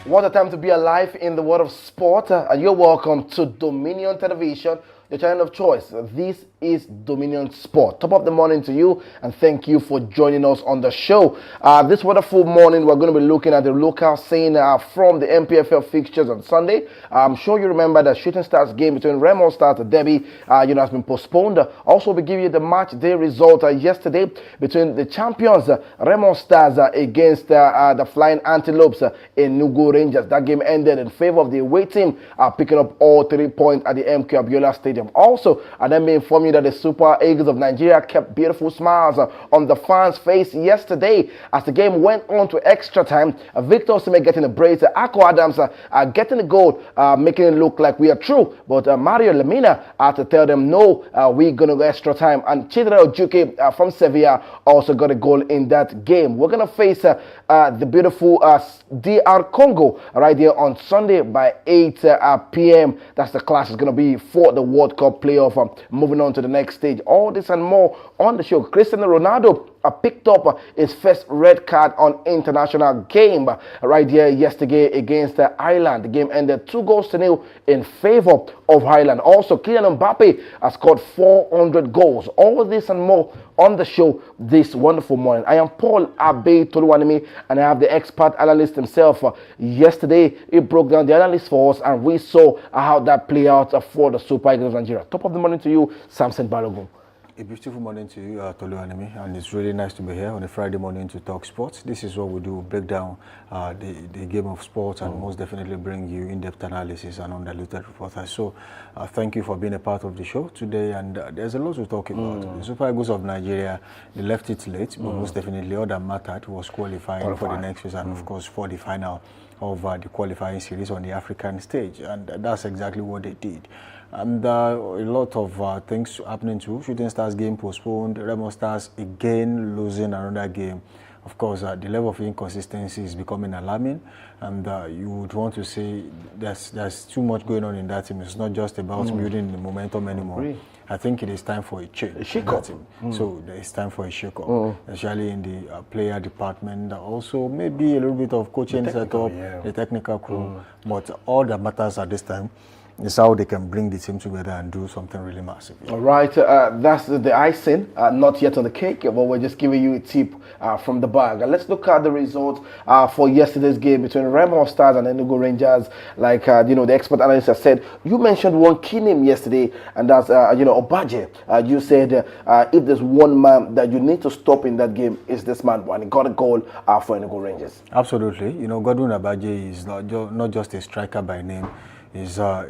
What a time to be alive in the world of sport. You're welcome to Dominion Television, your channel of choice. This is Dominion Sport. Top of the morning to you, and thank you for joining us on the show. This wonderful morning, we're going to be looking at the local scene from the MPFL fixtures on Sunday. I'm sure you remember the Shooting Stars game between Remo Stars and Derby, has been postponed. Also, we give you the match day result yesterday between the champions, Remo Stars, against the Flying Antelopes in Nugu Rangers. That game ended in favor of the away team, picking up all 3 points at the MK Abiola Stadium. Also, let me inform you that the Super Eagles of Nigeria kept beautiful smiles on the fans' face yesterday as the game went on to extra time. Victor Osimhen getting a brace, Ako Adams getting a goal, making it look like we are true. But Mario Lemina had to tell them, no, we're going to go extra time. And Chidera Ojuke from Sevilla also got a goal in that game. We're going to face the beautiful DR Congo right here on Sunday by 8 p.m. That's the clash is going to be for the World Cup playoff. Moving on to the next stage. All this and more on the show. Cristiano Ronaldo picked up his first red card on international game right here yesterday against Ireland. The game ended 2-0 in favor of Ireland. Also, Kylian Mbappe has scored 400 goals. All this and more on the show this wonderful morning. I am Paul Abe Toluwanimi, and I have the expert analyst himself. Yesterday, he broke down the analysis for us, and we saw how that played out for the Super Eagles of Nigeria. Top of the morning to you, Samson Balogun. A beautiful morning to you, Toluwanimi, and it's really nice to be here on a Friday morning to talk sports. This is what we do, break down the game of sports and most definitely bring you in-depth analysis and undiluted reporters. So thank you for being a part of the show today, and there's a lot to talk about. The Super Eagles of Nigeria, they left it late, but most definitely all that mattered was qualifying for the next phase and of course for the final of the qualifying series on the African stage, and that's exactly what they did. And a lot of things happening too. Shooting Stars game postponed, Remo Stars again losing another game. Of course, the level of inconsistency is becoming alarming, and you would want to say there's too much going on in that team. It's not just about building the momentum anymore. I think it is time for a change. A shake-up. So it's time for a shake-up, especially in the player department. Also, maybe a little bit of coaching setup, the technical crew. But all that matters at this time is how they can bring the team together and do something really massive. All right, that's the icing, not yet on the cake, but we're just giving you a tip from the bag. Let's look at the results for yesterday's game between Remo Stars and Enugu Rangers. Like, the expert analyst has said, you mentioned one key name yesterday, and that's, Obaje. You said if there's one man that you need to stop in that game, is this man, and he got a goal for Enugu Rangers. Absolutely. Godwin Obaje is not just a striker by name. Is a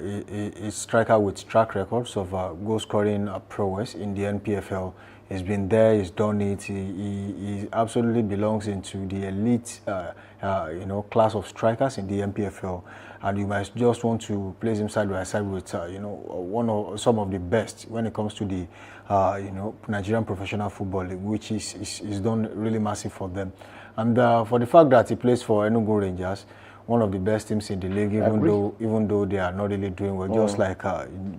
striker with track records of goal scoring prowess in the NPFL. He's been there, he's done it. He absolutely belongs into the elite, class of strikers in the NPFL. And you might just want to place him side by side with, some of the best when it comes to the, Nigerian professional football league, which is done really massive for them. And for the fact that he plays for Enugu Rangers, one of the best teams in the league, even though they are not really doing well,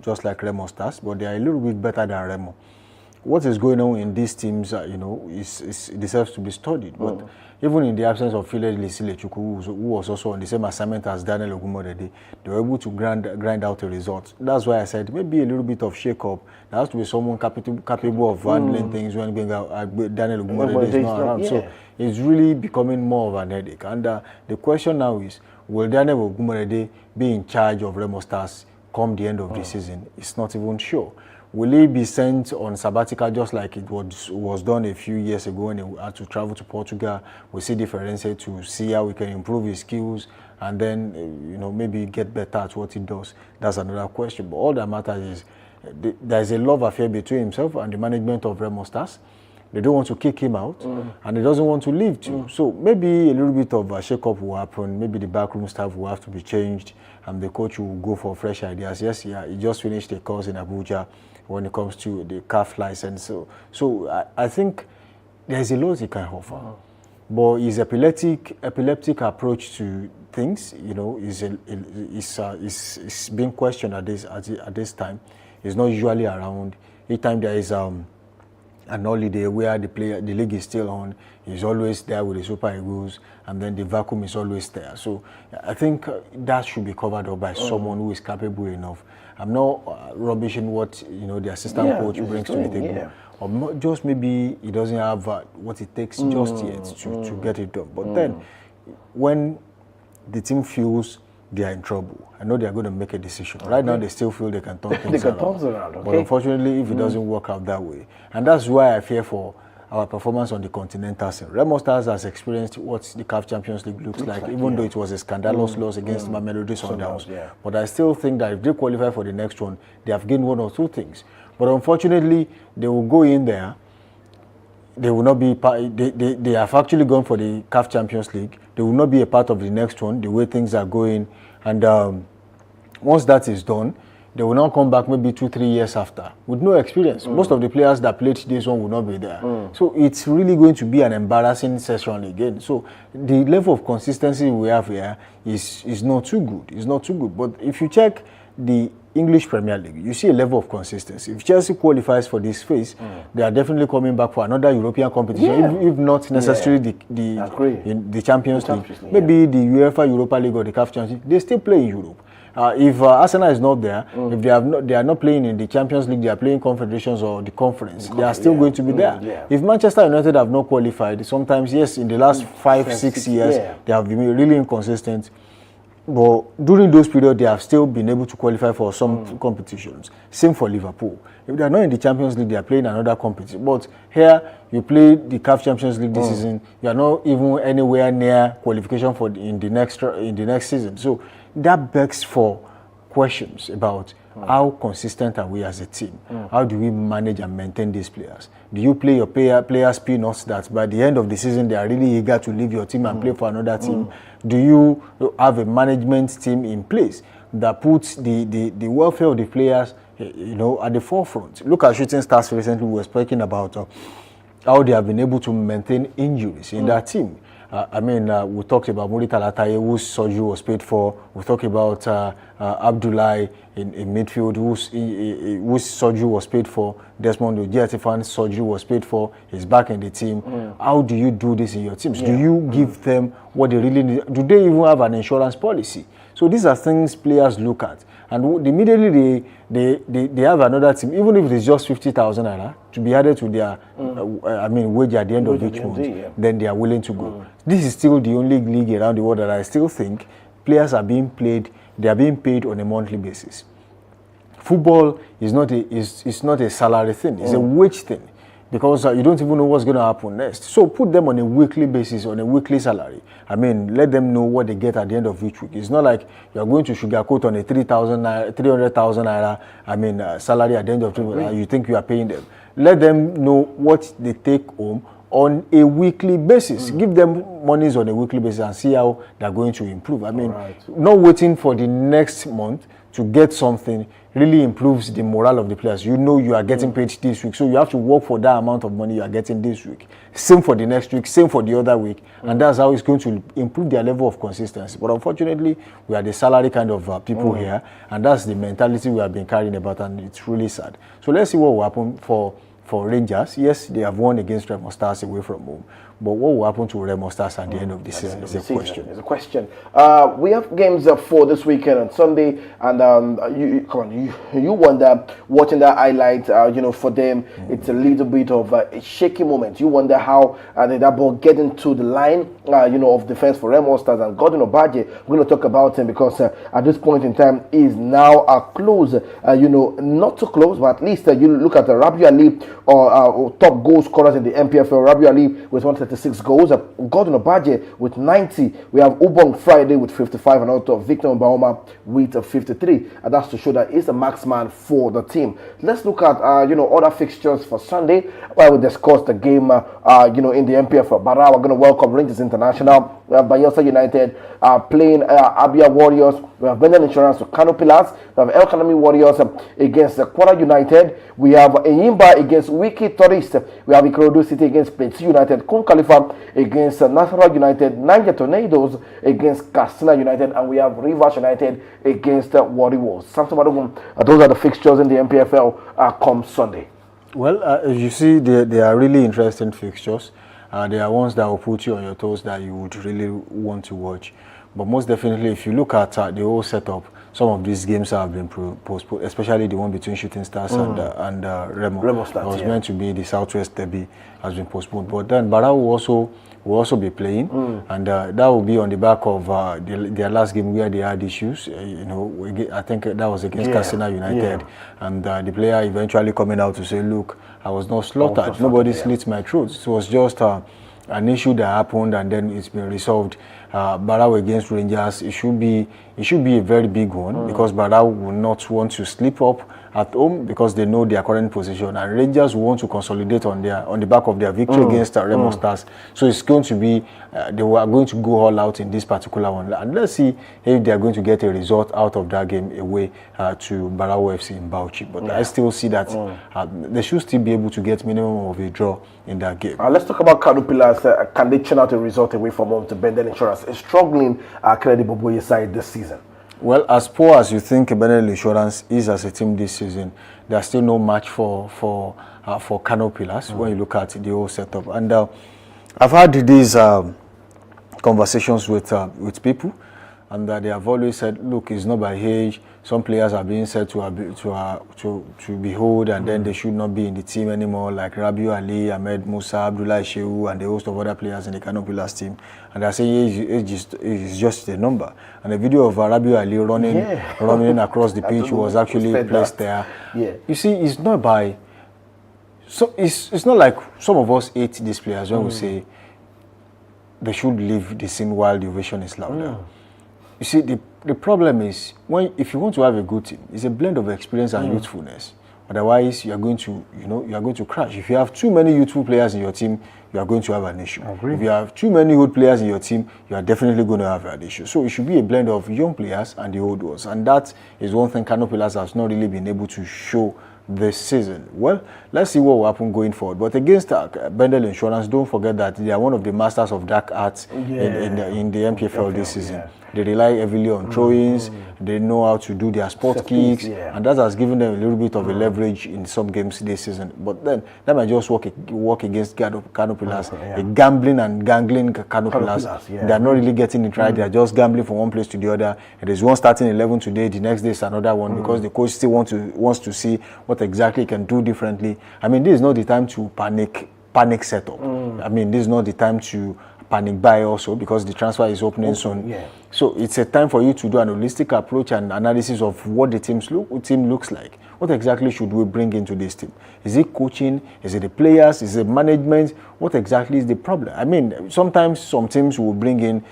just like Remo Stars, but they are a little bit better than Remo. What is going on in these teams, deserves to be studied. But even in the absence of Philip Lisile-Chukwu, who was also on the same assignment as Daniel Ogumodede, they were able to grind out a result. That's why I said maybe a little bit of shake-up. There has to be someone capable of handling things when Daniel Ogumodede is not around. So it's really becoming more of an headache. And the question now is, will Daniel Ogumodede be in charge of Remo Stars come the end of the season? It's not even sure. Will he be sent on sabbatical just like it was done a few years ago when he had to travel to Portugal? We'll see differentiate to see how we can improve his skills and then, maybe get better at what he does. That's another question. But all that matters is there's a love affair between himself and the management of Remo Stars. They don't want to kick him out, and he doesn't want to leave too. So maybe a little bit of a shake-up will happen. Maybe the backroom staff will have to be changed, and the coach will go for fresh ideas. Yes, he just finished a course in Abuja when it comes to the CAF license. So I think there's a lot he can offer. But his epileptic approach to things, is being questioned at this time. He's not usually around. Each time there is an holiday where the league is still on. He's always there with the Super Eagles, and then the vacuum is always there. So I think that should be covered up by someone who is capable enough. I'm not rubbishing what the assistant coach brings to the table, or just maybe he doesn't have what it takes just yet to get it done. But then when the team feels they are in trouble, I know they are going to make a decision. Right now, they still feel they can turn things around. Okay. But unfortunately, if it doesn't work out that way, and that's why I fear for our performance on the continental scene. Remo Stars has experienced what the CAF Champions League looks like, even though it was a scandalous loss against Mamelodi Sundowns. But I still think that if they qualify for the next one, they have gained one or two things. But unfortunately, they will go in there. They will not be part. They have actually gone for the CAF Champions League. They will not be a part of the next one, the way things are going. And once that is done, they will now come back maybe 2-3 years after with no experience. Most of the players that played this one will not be there. So it's really going to be an embarrassing session again. So the level of consistency we have here is not too good. It's not too good. But if you check the English Premier League, you see a level of consistency. If Chelsea qualifies for this phase, they are definitely coming back for another European competition, if not necessarily the Champions League. Maybe the UEFA Europa League or the CAF Champions League, they still play in Europe. If Arsenal is not there, if they are not playing in the Champions League, they are playing confederations or the conference, they are still going to be there. If Manchester United have not qualified, sometimes, yes, in the last 5-6 years, they have been really inconsistent. But during those periods, they have still been able to qualify for some competitions. Same for Liverpool. If they are not in the Champions League, they are playing another competition. But here, you play the CAF Champions League this season, you are not even anywhere near qualification for in the next season. So that begs for questions about how consistent are we as a team? How do we manage and maintain these players? Do you play your players peanuts that by the end of the season they are really eager to leave your team and play for another team? Do you have a management team in place that puts the welfare of the players at the forefront? Look at Shooting Stars recently. We were speaking about how they have been able to maintain injuries in that team. We talked about Murità Lataye, whose surgery was paid for. We talked about Abdoulaye in midfield, whose surgery was paid for. Desmond Ojeatifan's surgery was paid for. He's back in the team. How do you do this in your teams? Do you give them what they really need? Do they even have an insurance policy? So these are things players look at. And immediately they have another team, even if it is just 50,000 naira to be added to their wage at the end of each month, then they are willing to go. This is still the only league around the world that I still think players are being paid on a monthly basis. Football is not a salary thing, it's a wage thing. Because you don't even know what's going to happen next. So put them on a weekly basis, on a weekly salary. Let them know what they get at the end of each week. It's not like you're going to sugarcoat on a 300,000 naira, salary at the end of the week. You think you are paying them. Let them know what they take home on a weekly basis. Give them monies on a weekly basis and see how they're going to improve. Not waiting for the next month to get something really improves the morale of the players. You are getting paid this week, so you have to work for that amount of money you are getting this week. Same for the next week, same for the other week, and that's how it's going to improve their level of consistency. But unfortunately, we are the salary kind of people here, and that's the mentality we have been carrying about, and it's really sad. So let's see what will happen for Rangers. Yes, they have won against Remo Stars away from home. But what will happen to Remo Stars at the end of the season is a question. It's a question. We have games for this weekend on Sunday, and you wonder, watching that highlight, for them, it's a little bit of a shaky moment. You wonder how did that ball get into the line, of defense for Remo Stars, and Gordon Obadje. We're going to talk about him because at this point in time, is now close. Not too close, but at least you look at the Rabiu Ali or top goal scorers in the MPFL. Rabiu Ali with 136 goals. Gordon Obadje with 90. We have Ubong Friday with 55, and also Victor Mbahoma with 53. And that's to show that he's a marksman for the team. Let's look at other fixtures for Sunday, while we discuss the game in the MPFL. Bara, we're going to welcome Rangers International. We have Bayelsa United playing Abia Warriors. We have Benden Insurance to Kano Pillars. We have El Kanami Warriors against Kwara United. We have Eyimba against Wiki Tourist. We have Ikorodu City against Plateau United. Kun Khalifa against Nasarawa United. Niger Tornadoes against Katsina United. And we have Rivers United against Warriors. Those are the fixtures in the MPFL come Sunday. Well, you see, they are really interesting fixtures. They are ones that will put you on your toes that you would really want to watch. But most definitely, if you look at the whole setup, some of these games have been postponed, especially the one between Shooting Stars and Remo. Remo Stars, It was meant to be the Southwest Derby, has been postponed. But then Barao will also be playing, and that will be on the back of their last game where they had issues. I think that was against Katsina United, and the player eventually coming out to say, "Look, I was not slaughtered. Nobody slit my throat. It was just an issue that happened, and then it's been resolved." Barao against Rangers, it should be a very big one because Barao will not want to slip up at home because they know their current position, and Rangers want to consolidate on the back of their victory against Remo Stars. So it's going to be they are going to go all out in this particular one, and let's see if they are going to get a result out of that game away to Barao FC in Bauchi. But I still see that they should still be able to get minimum of a draw in that game. Let's talk about Kano Pillars. Can they churn out a result away from home to Bendel Insurance? A struggling Kennedy Boboye side this season. Well, as poor as you think Bendel Insurance is as a team this season, there's still no match for Kano Pillars when you look at the whole setup. And I've had these conversations with people, and they have always said, look, it's not by age. Some players are being said to be old, and then they should not be in the team anymore, like Rabiu Ali, Ahmed Musa, Abdullah Shehu, and the host of other players in the Kano Pillars team. And they're saying age is just a number. And the video of Rabiu Ali running across the pitch was actually placed there. Yeah. You see, it's not by... So it's not like some of us hate these players when we say they should leave the scene while the ovation is louder. You see, the problem is if you want to have a good team, it's a blend of experience and youthfulness. Otherwise, you are going to crash. If you have too many youthful players in your team, you are going to have an issue. If you have too many old players in your team, you are definitely going to have an issue. So it should be a blend of young players and the old ones, and that is one thing Kano Pillars has not really been able to show this season. Well, let's see what will happen going forward. But against Bendel Insurance, don't forget that they are one of the masters of dark arts in the MPFL this season. Yeah. They rely heavily on throw-ins. They know how to do their sport kicks, and that has given them a little bit of a leverage in some games this season. But then that might just work against Kano Pillars, a gambling and gangling Kano Pillars. They are not really getting it right. They are just gambling from one place to the other. There is one starting 11 today, the next day is another one, because the coach still wants to see what exactly he can do differently. I mean, this is not the time to panic setup. I mean, this is not the time to panic buy also, because the transfer is opening soon. Yeah. So it's a time for you to do an holistic approach and analysis of what the team looks like. What exactly should we bring into this team? Is it coaching? Is it the players? Is it management? What exactly is the problem? I mean, sometimes some teams will bring in,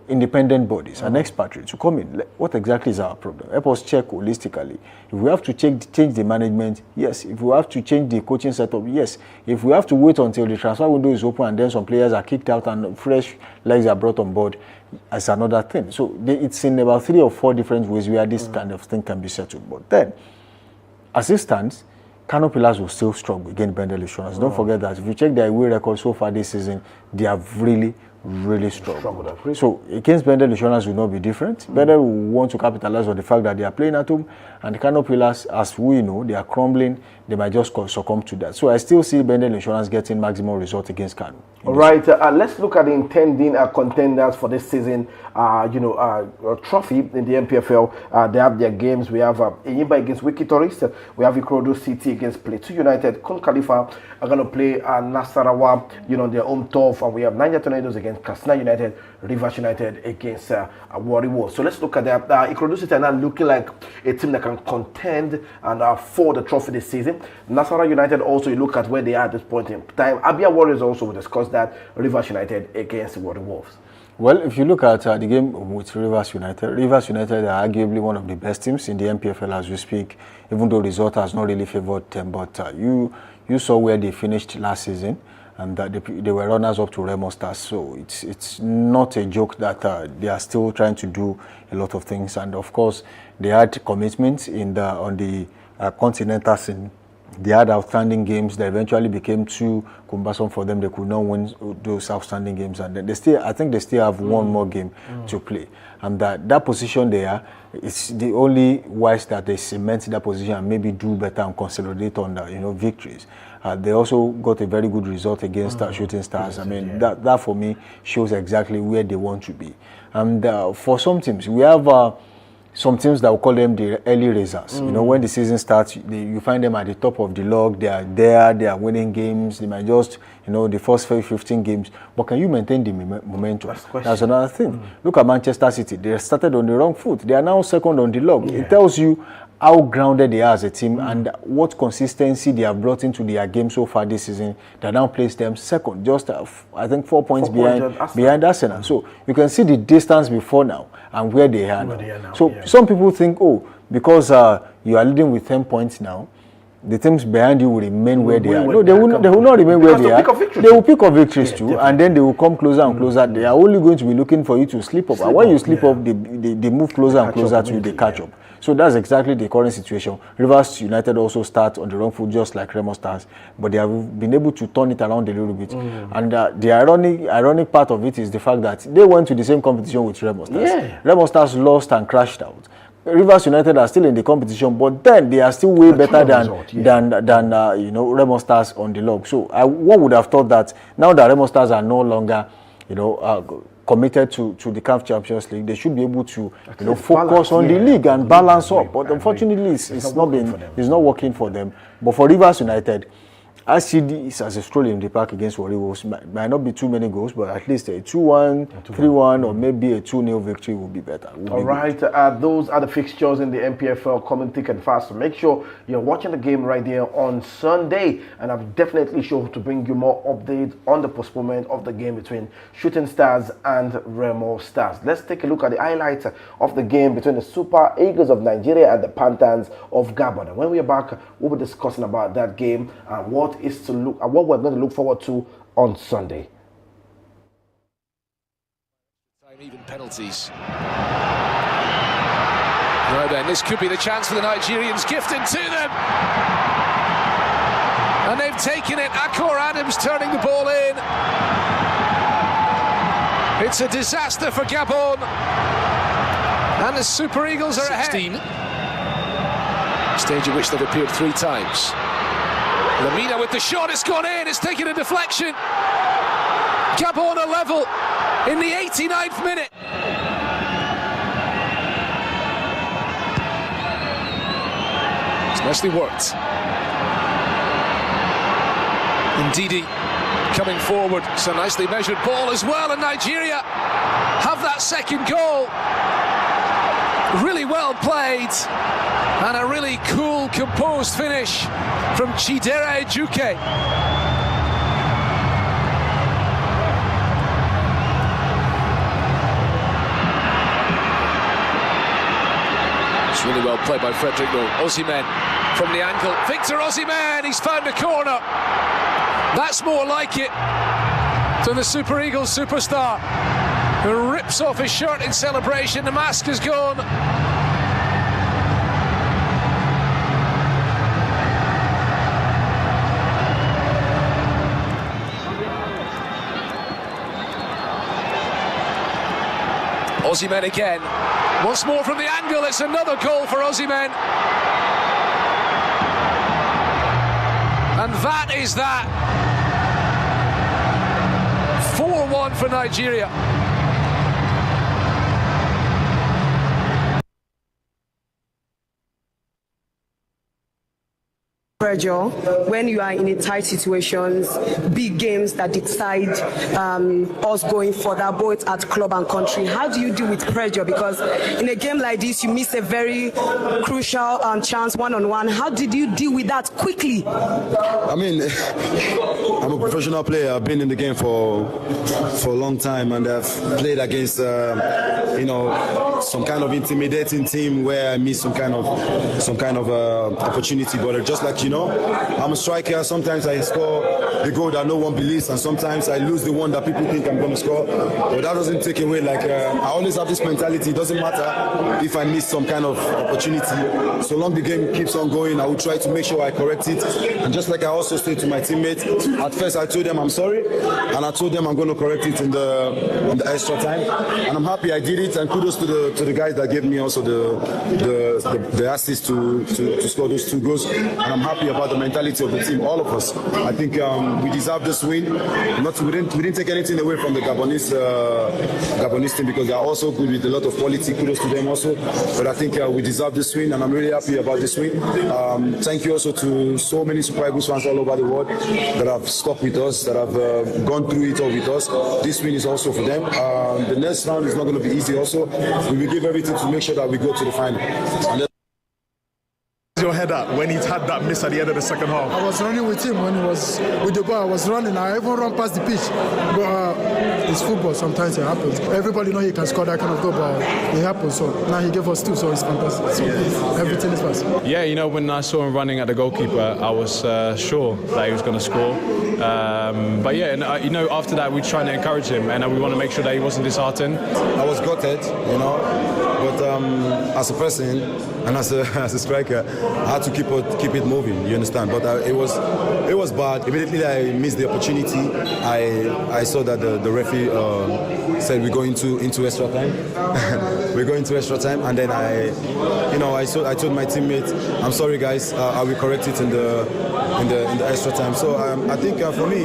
independent bodies and expatriates to come in. What exactly is our problem? Help us check holistically. If we have to change the management, yes. If we have to change the coaching setup, yes. If we have to wait until the transfer window is open and then some players are kicked out and fresh legs are brought on board, as another thing. So it's in about 3 or 4 different ways where this kind of thing can be settled. But then, as it stands, Kano Pillars will still struggle against Bendel Insurance. Don't forget that if you check their away record so far this season, they have really struggled. So against Bendel Insurance will not be different. Bendel will want to capitalize on the fact that they are playing at home, and the Kano Pillars, as we know, they are crumbling. They might just succumb to that. So I still see Bendel Insurance getting maximum result against Kano. All right, let's look at the intending contenders for this season. Trophy in the MPFL. They have their games. We have Enyimba against Wiki Tourist. We have Ikorodu City against Plateau United. Kun Khalifa are going to play Nasarawa, their home turf. And we have Niger Tornadoes against Katsina United, Rivers United against Warri Wolves. So let's look at that. Ikorodu City are now looking like a team that can contend and for the trophy this season. Nasarawa United also, you look at where they are at this point in time. Abia Warriors also will discuss that. Rivers United against Warri Wolves. Well, if you look at the game with Rivers United are arguably one of the best teams in the MPFL as we speak, even though the result has not really favored them. But you saw where they finished last season, and that they were runners up to Remo Stars. So it's not a joke that they are still trying to do a lot of things. And of course, they had commitments on the continental scene They had outstanding games that eventually became too cumbersome for them. They could not win those outstanding games, and then I think they still have one more game to play. And that position there is the only wise that they cement that position and maybe do better and consolidate on the, victories. They also got a very good result against Shooting Stars. I mean, that for me shows exactly where they want to be. And for some teams, we have some teams that we call them the early raisers. When the season starts, you find them at the top of the log. They are there, they are winning games. They might just, the first 15 games. But can you maintain the momentum? That's another thing. Look at Manchester City. They started on the wrong foot. They are now second on the log. It tells you how grounded they are as a team and what consistency they have brought into their game so far this season. That now placed them second, just I think 4 points behind Arsenal. So you can see the distance before now and where they are now. So some people think, because you are leading with 10 points now, the teams behind you will remain where they are. No, they will not remain where they are. They will pick up victories too, and then they will come closer and closer. They are only going to be looking for you to slip up. And when you slip up, they move closer and closer to you, they catch up. So that's exactly the current situation. Rivers United also start on the wrong foot, just like Remo Stars, but they have been able to turn it around a little bit. And the ironic part of it is the fact that they went to the same competition with Remo Stars. Remo Stars lost and crashed out. Rivers United are still in the competition, but then they are still way better than Remo Stars on the log. So one would have thought that now that Remo Stars are no longer, committed to the CAF Champions League, they should be able to focus on the league and balance up. But unfortunately, it's not working for them. But for Rivers United, I see this as a stroll in the park against Warri Wolves. Might not be too many goals, but at least a 2-1, 3-1, or maybe a 2-0 victory will be better. All right, those are the fixtures in the NPFL coming thick and fast. So make sure you're watching the game right there on Sunday, and I'm definitely sure to bring you more updates on the postponement of the game between Shooting Stars and Remo Stars. Let's take a look at the highlights of the game between the Super Eagles of Nigeria and the Panthers of Gabon. And when we are back, we'll be discussing about that game and what we're going to look forward to on Sunday. Even penalties. Now then, this could be the chance for the Nigerians, gifted to them. And they've taken it. Akor Adams turning the ball in. It's a disaster for Gabon. And the Super Eagles are 16. ahead. Stage at which they've appeared 3 times. Lamina with the shot, it's gone in, it's taken a deflection. Gabon are level in the 89th minute. It's nicely worked. Ndidi coming forward, it's a nicely measured ball as well, and Nigeria have that second goal. Really well played, and a really cool, composed finish from Chidera Ejuke. It's really well played by Frederick Lowe. Osimhen from the angle. Victor Osimhen, he's found a corner. That's more like it than the Super Eagles superstar, who rips off his shirt in celebration. The mask is gone. Osimhen again. Once more from the angle, it's another goal for Osimhen. And that is that. 4-1 for Nigeria. Pressure when you are in a tight situations, big games that decide us going further, both at club and country. How do you deal with pressure? Because in a game like this, you miss a very crucial chance one-on-one. How did you deal with that quickly? I mean, I'm a professional player. I've been in the game for a long time, and I've played against some kind of intimidating team where I miss some kind of opportunity. But just like I'm a striker. Sometimes I score the goal that no one believes, and sometimes I lose the one that people think I'm going to score. But that doesn't take away. I always have this mentality. It doesn't matter if I miss some kind of opportunity. So long the game keeps on going, I will try to make sure I correct it. And just like I also said to my teammates, at first I told them I'm sorry, and I told them I'm going to correct it in the extra time. And I'm happy I did it. And kudos to the guys that gave me also the assist to score those 2 goals. And I'm happy about the mentality of the team, all of us. I think we deserve this win. We didn't take anything away from the Gabonese team, because they are also good with a lot of quality. Kudos to them also. But I think we deserve this win, and I'm really happy about this win. Thank you also to so many Super Eagles fans all over the world that have stuck with us, that have gone through it all with us. This win is also for them. The next round is not going to be easy also. We will give everything to make sure that we go to the final. Your head at when he had that miss at the end of the second half? I was running with him when he was with the ball. I was running. I even run past the pitch. But it's football. Sometimes it happens. Everybody knows he can score that kind of goal, but it happens. So now he gave us 2, so it's fantastic. So everything is possible. Yeah, when I saw him running at the goalkeeper, I was sure that he was going to score. But yeah, and, after that we're trying to encourage him, and we want to make sure that he wasn't disheartened. I was gutted, but as a person and as a striker, I had to keep it moving. You understand? But it was bad. Immediately I missed the opportunity. I saw that the referee said we go into extra time. We go into extra time, and then I told my teammates, I'm sorry guys, I will correct it in the extra time. So I think for me,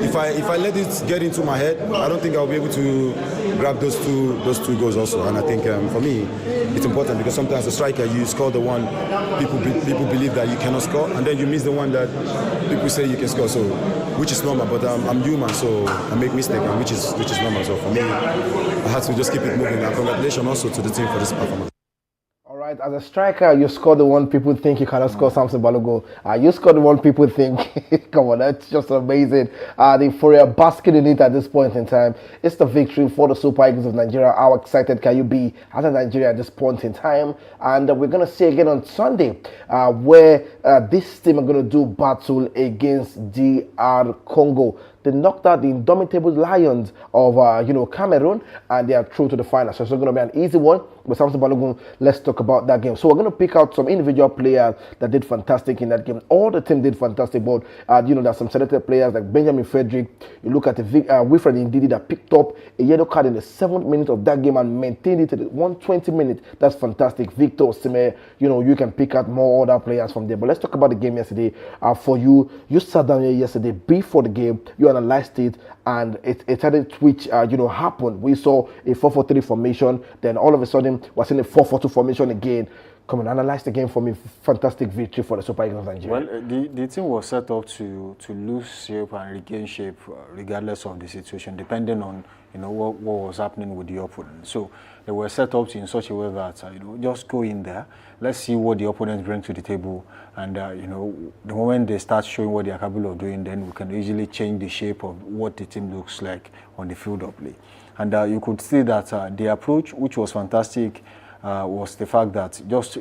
if I let it get into my head, I don't think I'll be able to grab those two goals also. And I think for me, it's important, because sometimes a striker, you score the one people believe that you cannot score, and then you miss the one that people say you can score. So, which is normal, but I'm human, so I make mistakes, and which is normal. So for me, I had to just keep it moving. And congratulations also to the team for this performance. Right, as a striker, you score the one people think you cannot score. Samson Balogun. You score the one people think. Come on, that's just amazing. The Fourier basking in it at this point in time. It's the victory for the Super Eagles of Nigeria. How excited can you be as a Nigeria at this point in time? And we're going to see again on Sunday where this team are going to do battle against DR Congo. They knocked out the indomitable Lions of Cameroon, and they are through to the final. So it's not going to be an easy one. But Samson Balogun, let's talk about that game. So we're going to pick out some individual players that did fantastic in that game. All the team did fantastic, but there's some selected players like Benjamin Frederick. You look at the Wilfred Ndidi that picked up a yellow card in the 7th minute of that game and maintained it to the 120 minutes. That's fantastic. Victor Osimhen, you can pick out more other players from there. But let's talk about the game yesterday. For you sat down here yesterday before the game. You analyzed it, and it started which happened. We saw a 4-4-3 formation. Then all of a sudden, we're seeing a 4-4-2 formation again. Come on, analyze the game for me. Fantastic victory for the Super Eagles of Nigeria. Well, the team was set up to lose shape and regain shape regardless of the situation, depending on what was happening with the opponent. So they were set up in such a way that just go in there, let's see what the opponents bring to the table, and the moment they start showing what they are capable of doing, then we can easily change the shape of what the team looks like on the field of play. And you could see that the approach, which was fantastic, was the fact that just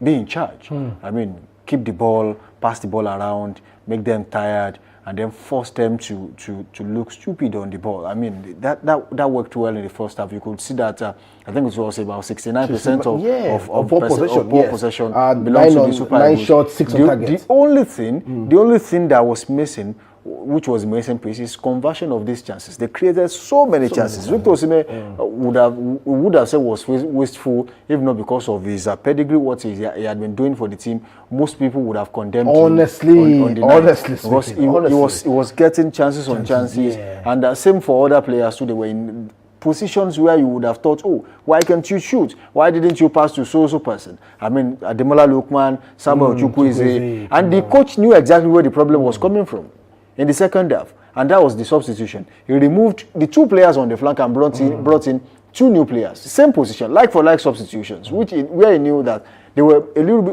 be in charge. I mean, keep the ball, pass the ball around, make them tired, and then force them to look stupid on the ball. I mean, that worked well in the first half. You could see that I think it was about 69% of ball possession belongs to the Super Eagles. 9 shots, 6 on target. The only thing that was missing, which was missing piece, is conversion of these chances. They created so many chances. Victor Osimhen would have said was wasteful, if not because of his pedigree, what he had been doing for the team. Most people would have condemned him on the night. Because he was getting chances on chances, and same for other players too. They were in positions where you would have thought, oh, why can't you shoot? Why didn't you pass to so person? I mean, Ademola Lookman, Samuel Chukwueze, and the coach knew exactly where the problem was coming from in the second half, and that was the substitution. He removed the 2 players on the flank and brought in 2 new players, same position, like for like substitutions, where he knew that they were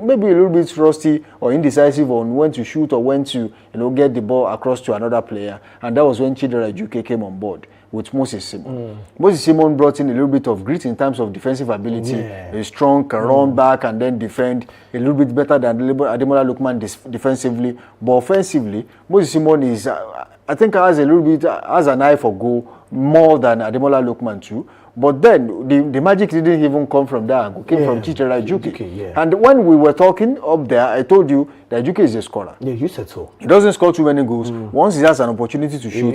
maybe a little bit rusty or indecisive on when to shoot or when to get the ball across to another player, and that was when Chidera Ejuke came on board with Moses Simon. Moses Simon brought in a little bit of grit in terms of defensive ability. He's strong, can run back and then defend a little bit better than Ademola Lookman defensively, but offensively, Moses Simon is, I think, has an eye for goal more than Ademola Lookman too. But then the magic didn't even come from that angle. It came from Chidera Ejuke. And when we were talking up there, I told you that Ejuke is a scorer. Yeah, you said so. He doesn't score too many goals. Once he has an opportunity to shoot,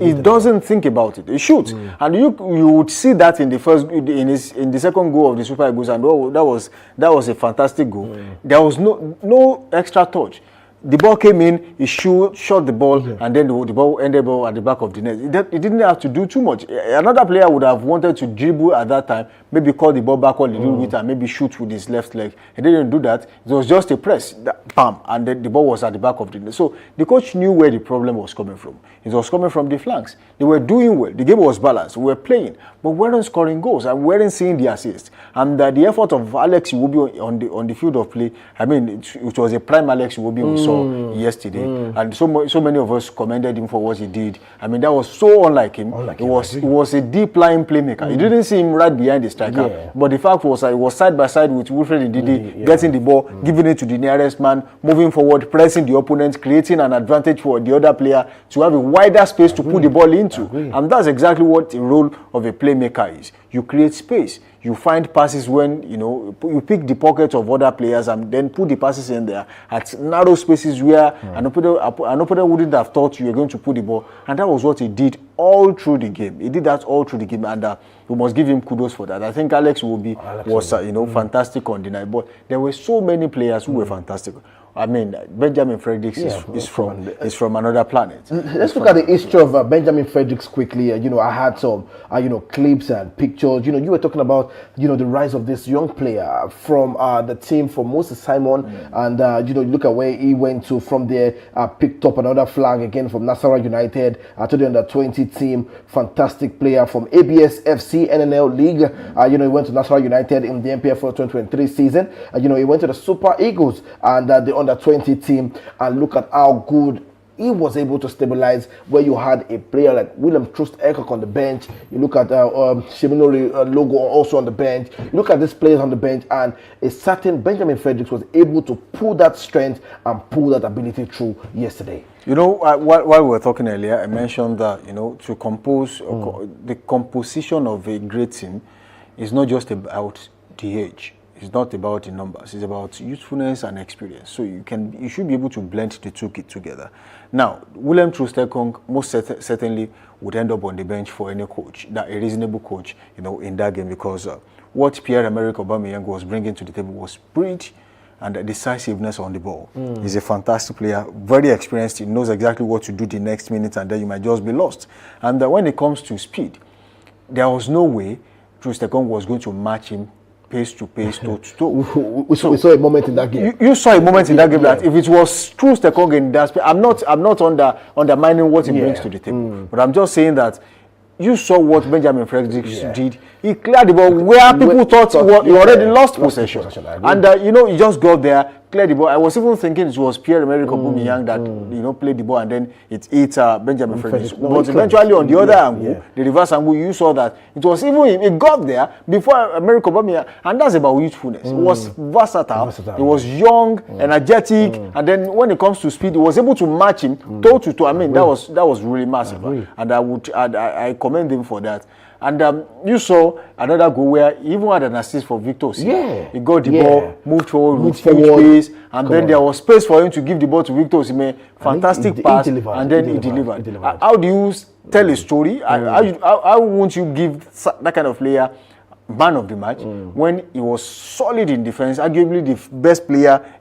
he doesn't think about it. He shoots, and you would see that in the second goal of the Super Eagles, and that was a fantastic goal. There was no extra touch. The ball came in, he shot the ball, and then the ball ended up at the back of the net. He didn't have to do too much. Another player would have wanted to dribble at that time, maybe call the ball backward a little bit and maybe shoot with his left leg. He didn't do that. It was just a press, bam, and then the ball was at the back of the net. So the coach knew where the problem was coming from. It was coming from the flanks. They were doing well. The game was balanced. We were playing, but we weren't scoring goals and we weren't seeing the assists. And the effort of Alex Iwobi on the field of play, I mean, it was a prime Alex Iwobi we saw yesterday, and so many of us commended him for what he did. I mean, that was so unlike him. It was a deep lying playmaker. You didn't see him right behind the striker, but the fact was it was side by side with Wilfred Ndidi, getting the ball, giving it to the nearest man, moving forward, pressing the opponent, creating an advantage for the other player to have a wider space to put the ball into. And that's exactly what the role of a playmaker is. You create space. You find passes when, you pick the pockets of other players and then put the passes in there at narrow spaces where an opponent wouldn't have thought you were going to put the ball. And that was what he did all through the game. He did that all through the game, and we must give him kudos for that. I think Alex was fantastic on the night, but there were so many players who were fantastic. I mean, Benjamin Fredericks is from another planet. Let's look at the history of Benjamin Fredericks quickly. I had some, clips and pictures. You were talking about, the rise of this young player from the team from Moses Simon, and look at where he went to. From there, picked up another flag again from Nasarawa United to the under-20 team. Fantastic player from ABS FC NNL League. He went to Nasarawa United in the NPFL 2023 season. He went to the Super Eagles and the under-20 team, and look at how good he was able to stabilize where you had a player like William Troost-Ekong on the bench. You look at Seminole Logo also on the bench. You look at these players on the bench, and a certain Benjamin Fredericks was able to pull that strength and pull that ability through yesterday. While we were talking earlier, I mentioned that, to compose the composition of a great team is not just about the age. It's not about the numbers. It's about usefulness and experience. So you should be able to blend the two together. Now, William Troost-Ekong most certainly would end up on the bench for any coach, a reasonable coach, in that game, because what Pierre-Emerick Aubameyang was bringing to the table was speed and decisiveness on the ball. He's a fantastic player, very experienced. He knows exactly what to do the next minute, and then you might just be lost. And when it comes to speed, there was no way Troost-Ekong was going to match him pace to pace, toe to toe. We saw a moment in that game. You saw a moment in that game that if it was Troost-Ekong in that space, I'm not undermining what he brings to the table, but I'm just saying that you saw what Benjamin Fredericks did. He cleared the ball where people thought he already lost possession. And, he just got there, cleared the ball. I was even thinking it was Pierre-Emerick Aubameyang that, played the ball and then it hit Benjamin Fredericks. But eventually on the other angle, the reverse angle, you saw that it was even him. It got there before Emerick Aubameyang. And that's about youthfulness. It was versatile. He was young, energetic. And then when it comes to speed, he was able to match him toe to toe. I mean, that was really massive. And I commend him for that. And you saw another goal where he even had an assist for Victor Osimhen. He got the ball, moved forward with huge pace, and then there was space for him to give the ball to Victor Osimhen. Fantastic pass, and then he delivered. How do you tell a story? How won't you give that kind of player man of the match when he was solid in defense, arguably the best player